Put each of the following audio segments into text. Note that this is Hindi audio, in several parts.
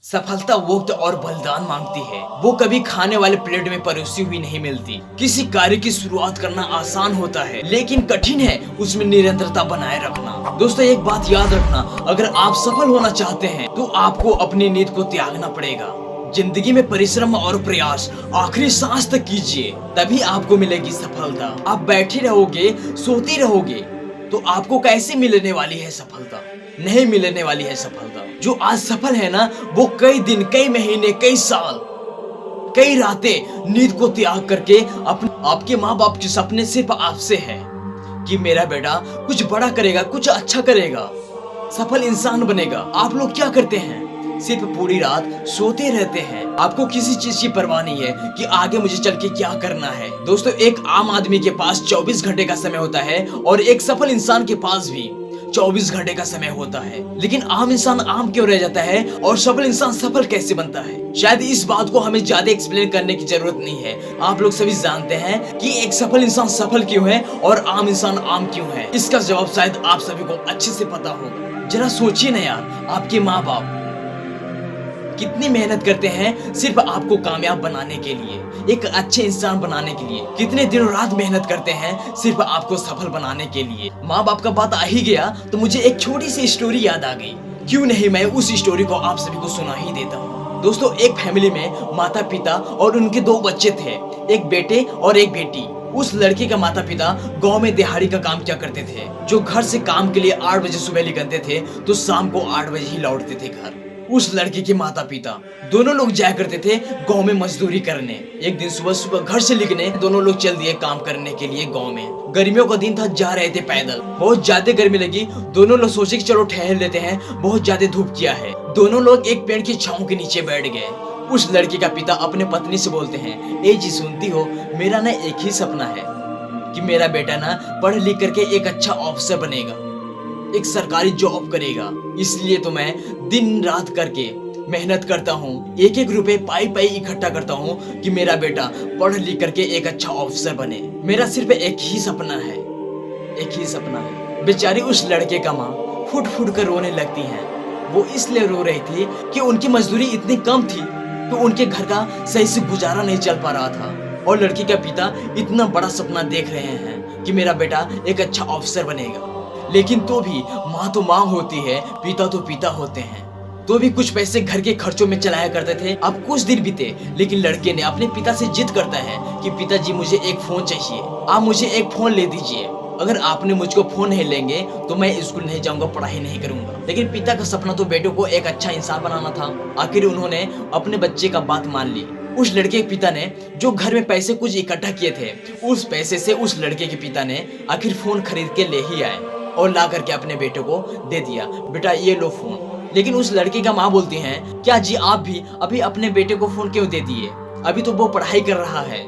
सफलता वक्त और बलिदान मांगती है। वो कभी खाने वाले प्लेट में परोसी हुई नहीं मिलती। किसी कार्य की शुरुआत करना आसान होता है, लेकिन कठिन है उसमें निरंतरता बनाए रखना। दोस्तों, एक बात याद रखना, अगर आप सफल होना चाहते हैं तो आपको अपनी नींद को त्यागना पड़ेगा। जिंदगी में परिश्रम और प्रयास आखिरी सांस तक कीजिए, तभी आपको मिलेगी सफलता। आप बैठे रहोगे, सोते रहोगे तो आपको कैसे मिलने वाली है सफलता? नहीं मिलने वाली है सफलता। जो आज सफल है ना, वो कई दिन, कई महीने, कई साल, कई रातें नींद को त्याग करके आपके माँ बाप के सपने सिर्फ आपसे है कि मेरा बेटा कुछ बड़ा करेगा, कुछ अच्छा करेगा, सफल इंसान बनेगा। आप लोग क्या करते हैं? सिर्फ पूरी रात सोते रहते हैं। आपको किसी चीज की परवाह नहीं है कि आगे मुझे चल के क्या करना है। दोस्तों, एक आम आदमी के पास 24 घंटे का समय होता है और एक सफल इंसान के पास भी 24 घंटे का समय होता है। लेकिन आम इंसान आम क्यों रह जाता है और सफल इंसान सफल कैसे बनता है? शायद इस बात को हमें ज्यादा एक्सप्लेन करने की जरूरत नहीं है। आप लोग सभी जानते हैं कि एक सफल इंसान सफल क्यों है और आम इंसान आम क्यों है। इसका जवाब शायद आप सभी को अच्छे से पता होगा। जरा सोचिए ना यार, आपके माँ बाप कितनी मेहनत करते हैं सिर्फ आपको कामयाब बनाने के लिए, एक अच्छे इंसान बनाने के लिए। कितने दिनों रात मेहनत करते हैं सिर्फ आपको सफल बनाने के लिए। माँ बाप का बात आ ही गया तो मुझे एक छोटी सी स्टोरी याद आ गई। क्यों नहीं मैं उस स्टोरी को आप सभी को सुना ही देता हूँ। दोस्तों, एक फैमिली में माता पिता और उनके 2 बच्चे थे, एक बेटे और एक बेटी। उस लड़के का माता पिता गांव में दिहाड़ी का काम किया करते थे। जो घर से काम के लिए 8 बजे सुबह निकलते थे तो शाम को 8 बजे ही लौटते थे घर। उस लड़के के माता पिता दोनों लोग जाया करते थे गांव में मजदूरी करने। एक दिन सुबह सुबह घर से निकले, दोनों लोग चल दिए काम करने के लिए गांव में। गर्मियों का दिन था, जा रहे थे पैदल। बहुत ज्यादा गर्मी लगी, दोनों लोग सोचे कि चलो ठहर लेते हैं, बहुत ज्यादा धूप किया है। दोनों लोग एक पेड़ की छांव के नीचे बैठ गए। उस लड़के का पिता अपने पत्नी से बोलते हैं, ए जी सुनती हो, मेरा ना एक ही सपना है कि मेरा बेटा ना पढ़ लिख करके एक अच्छा ऑफिसर बनेगा, एक सरकारी जॉब करेगा। इसलिए तो मैं दिन रात करके मेहनत करता हूँ, एक एक रुपए पाई पाई इकट्ठा करता हूँ कि मेरा बेटा पढ़ लिख करके एक अच्छा ऑफिसर बने। मेरा सिर्फ एक ही सपना है, एक ही सपना है। बेचारी उस लड़के का माँ फुट फुट कर रोने लगती है। वो इसलिए रो रही थी कि उनकी मजदूरी इतनी कम थी तो उनके घर का सही से गुजारा नहीं चल पा रहा था। और लड़की का पिता इतना बड़ा सपना देख रहे हैं कि मेरा बेटा एक अच्छा ऑफिसर बनेगा। लेकिन तो भी माँ तो माँ होती है, पिता तो पिता होते हैं। तो भी कुछ पैसे घर के खर्चों में चलाया करते थे। अब कुछ दिन बीते, लेकिन लड़के ने अपने पिता से जिद करता है कि पिताजी मुझे एक फोन चाहिए, आप मुझे एक फोन ले दीजिए। अगर आपने मुझको फोन नहीं लेंगे तो मैं स्कूल नहीं जाऊंगा, पढ़ाई नहीं करूंगा। लेकिन पिता का सपना तो बेटों को एक अच्छा इंसान बनाना था। आखिर उन्होंने अपने बच्चे का बात मान ली। उस लड़के के पिता ने जो घर में पैसे कुछ इकट्ठा किए थे, उस पैसे से उस लड़के के पिता ने आखिर फोन खरीद के ले ही आए और ला करके अपने बेटे को दे दिया, बेटा ये लो फोन। लेकिन उस लड़के का माँ बोलती हैं, क्या जी आप भी अभी अपने बेटे को फोन क्यों दे दिए? अभी तो वो पढ़ाई कर रहा है,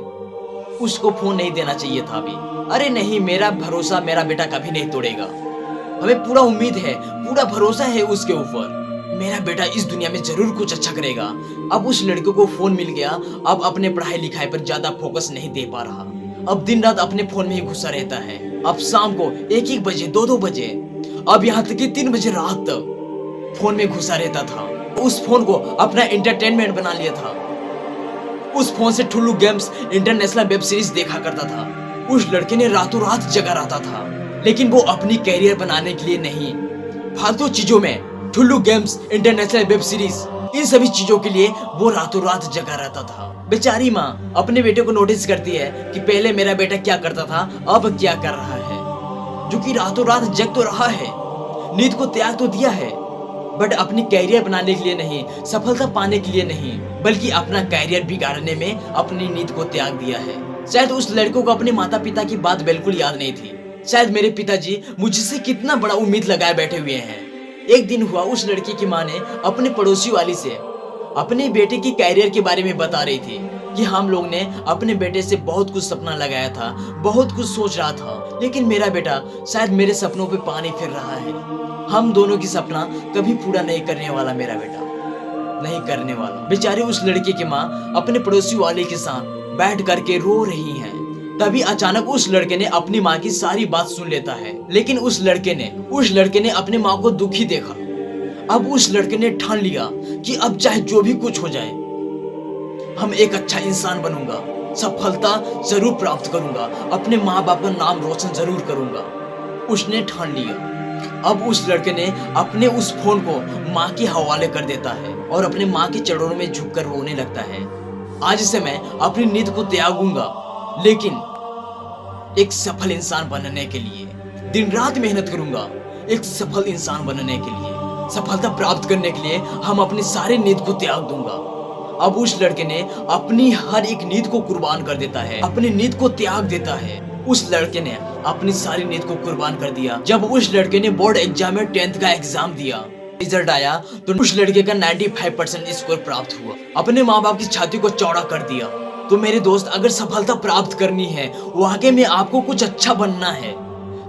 उसको फोन नहीं देना चाहिए था अभी। अरे नहीं, मेरा भरोसा मेरा बेटा कभी नहीं तोड़ेगा, हमें पूरा उम्मीद है, पूरा भरोसा है उसके ऊपर। मेरा बेटा इस दुनिया में जरूर कुछ अच्छा करेगा। अब उस लड़के को फोन मिल गया, अब अपने पढ़ाई लिखाई पर ज्यादा फोकस नहीं दे पा रहा। अब दिन रात अपने फोन में ही घुसा रहता है। अब शाम को 1-1 बजे, 2-2 बजे, अब यहाँ तक कि 3 बजे रात तक फोन में घुसा रहता था। उस फोन को अपना एंटरटेनमेंट बना लिया था। उस फोन से ठुल्लू गेम्स, इंटरनेशनल वेब सीरीज देखा करता था। उस लड़के ने रातों रात जगा रहता था, लेकिन वो अपनी कैरियर बनाने के लिए नहीं, फालतू चीजों में, ठुल्लू गेम्स, इंटरनेशनल वेब सीरीज, इन सभी चीजों के लिए वो रातों रात जगा रहता था। बेचारी माँ अपने बेटे को नोटिस करती है कि पहले मेरा बेटा क्या करता था, अब क्या कर रहा है, जो कि रातों रात जग तो रहा है, नींद को त्याग तो दिया है, बट अपनी कैरियर बनाने के लिए नहीं, सफलता पाने के लिए नहीं, बल्कि अपना कैरियर बिगाड़ने में अपनी नींद को त्याग दिया है। शायद उस लड़कों को अपने माता पिता की बात बिल्कुल याद नहीं थी। शायद मेरे पिताजी मुझसे कितना बड़ा उम्मीद लगाए बैठे हुए हैं। एक दिन हुआ, उस लड़की की माँ ने अपने पड़ोसी वाली से अपने बेटे की कैरियर के बारे में बता रही थी कि हम लोग ने अपने बेटे से बहुत कुछ सपना लगाया था, बहुत कुछ सोच रहा था, लेकिन मेरा बेटा शायद मेरे सपनों पे पानी फिर रहा है। हम दोनों की सपना कभी पूरा नहीं करने वाला, मेरा बेटा नहीं करने वाला। बेचारी उस लड़के की माँ अपने पड़ोसी वाले के साथ बैठ करके रो रही है। तभी अचानक उस लड़के ने अपनी माँ की सारी बात सुन लेता है। लेकिन उस लड़के ने अपने माँ को दुखी देखा। अब उस लड़के ने ठान लिया कि अब चाहे जो भी कुछ हो जाए, हम एक अच्छा इंसान बनूंगा, सफलता जरूर प्राप्त करूंगा, अपने माँ बाप का नाम रोशन जरूर करूंगा। उसने ठान लिया। अब उस लड़के ने अपने उस फोन को माँ के हवाले कर देता है और अपने माँ के चरणों में झुककर रोने लगता है। आज से मैं अपनी नींद को त्यागूंगा, लेकिन एक सफल इंसान बनने के लिए दिन रात मेहनत करूंगा। एक सफल इंसान बनने के लिए, सफलता प्राप्त करने के लिए हम अपनी सारी नींद को त्याग दूंगा। अब उस लड़के ने अपनी हर एक नींद को कुर्बान कर देता है, अपनी नींद को त्याग देता है। उस लड़के ने अपनी सारी नींद को कुर्बान कर दिया। जब उस लड़के ने बोर्ड एग्जाम में 10th का एग्जाम दिया, रिजल्ट आया तो उस लड़के का 95% स्कोर प्राप्त हुआ। अपने माँ बाप की छाती को चौड़ा कर दिया। तो मेरे दोस्त, अगर सफलता प्राप्त करनी है, वाकई में आपको कुछ अच्छा बनना है,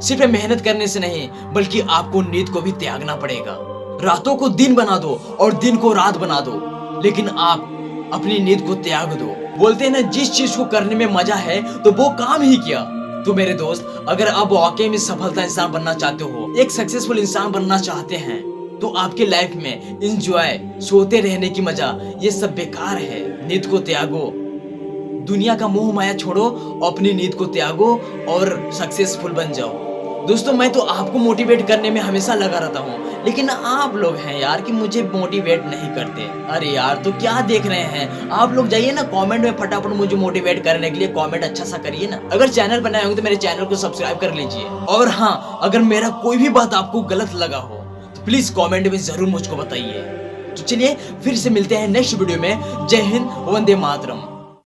सिर्फ मेहनत करने से नहीं, बल्कि आपको नींद को भी त्यागना पड़ेगा। रातों को दिन बना दो और दिन को रात बना दो, लेकिन आप अपनी नींद को त्याग दो। बोलते हैं ना, जिस चीज को करने में मजा है तो वो काम ही किया। तो मेरे दोस्त, अगर आप वाकई में सफलता इंसान बनना चाहते हो, एक सक्सेसफुल इंसान बनना चाहते हैं, तो आपके लाइफ में एंजॉय, सोते रहने की मजा, ये सब बेकार है। नींद को त्यागो, दुनिया का मोह माया छोड़ो, अपनी नींद को त्यागो और सक्सेसफुल बन जाओ। दोस्तों, मैं तो आपको मोटिवेट करने में हमेशा लगा रहता हूँ, लेकिन आप लोग हैं यार कि मुझे मोटिवेट नहीं करते। अरे यार, तो क्या देख रहे हैं आप लोग? जाइए ना कमेंट में फटाफट मुझे मोटिवेट करने के लिए कमेंट अच्छा सा करिए ना। अगर चैनल बनाए होंगे तो मेरे चैनल को सब्सक्राइब कर लीजिए। और हाँ, अगर मेरा कोई भी बात आपको गलत लगा हो तो प्लीज कमेंट में जरूर मुझको बताइए। तो चलिए फिर से मिलते हैं नेक्स्ट वीडियो में। जय हिंद, वंदे मातरम।